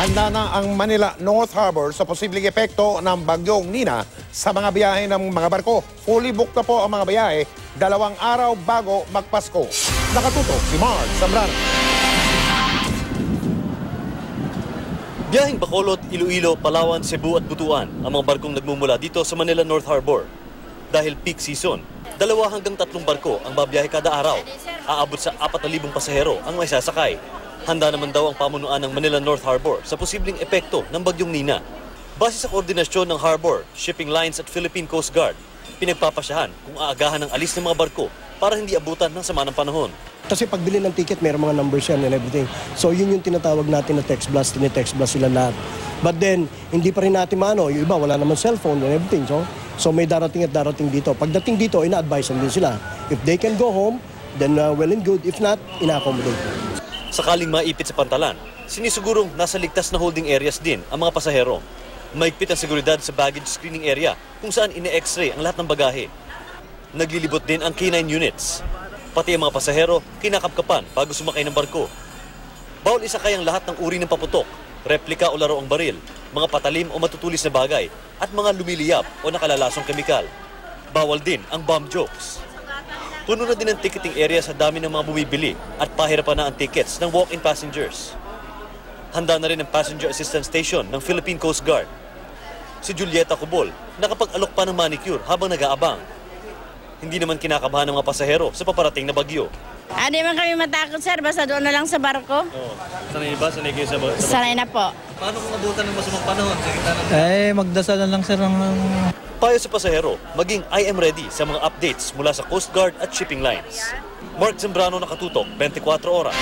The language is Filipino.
Handa na ang Manila North Harbor sa posibleng epekto ng bagyong Nina sa mga biyahe ng mga barko. Fully booked na po ang mga biyahe 2 araw bago magpasko. Nakatutok si Mark Zambrano. Biyaheng Bacolod, Iloilo, Palawan, Cebu at Butuan ang mga barkong nagmumula dito sa Manila North Harbor. Dahil peak season, 2 hanggang 3 barko ang babiyahe kada araw. Aabot sa 4,000 pasahero ang may sasakay. Handa naman daw ang pamunuan ng Manila North Harbor sa posibleng epekto ng bagyong Nina. Base sa koordinasyon ng Harbor, Shipping Lines at Philippine Coast Guard, pinagpapasyahan kung aagahan ang alis ng mga barko para hindi abutan ng sama ng panahon. Kasi pagbili ng ticket, mayroong mga numbers yan and everything. So yun yung tinatawag natin na text blast, tine-text blast sila lahat. But then, hindi pa rin natin maano, yung iba wala naman cellphone and everything. So may darating at darating dito. Pagdating dito, ina-advise din sila. If they can go home, then well and good. If not, ina-accommodate. Sakaling maipit sa pantalan, sinisigurong nasa ligtas na holding areas din ang mga pasahero. Maigpit ang seguridad sa baggage screening area kung saan ine-x-ray ang lahat ng bagahe. Naglilibot din ang K9 units. Pati ang mga pasahero, kinakapkapan bago sumakay ng barko. Bawal isakay ang lahat ng uri ng paputok, replika o laro ang baril, mga patalim o matutulis na bagay, at mga lumiliyab o nakalalasong kemikal. Bawal din ang bomb jokes. Puno na din ang ticketing area sa dami ng mga bumibili at pahirapan na ang tickets ng walk-in passengers. Handa na rin ang Passenger Assistance Station ng Philippine Coast Guard. Si Julieta Cubol, nakapag-alok pa ng manicure habang nag-aabang. Hindi naman kinakabahan ng mga pasahero sa paparating na bagyo. Hindi man kami matakot, sir. Basta doon na lang sa barko. Sanay ba? Sanay kayo sa barko? Sanay na po. Paano kung abutan ng masamang panahon sa gitna ng... Magdasal na lang sir ng... Payo sa pasahero, maging I am ready sa mga updates mula sa Coast Guard at Shipping Lines. Mark Zambrano, nakatutok, 24 oras.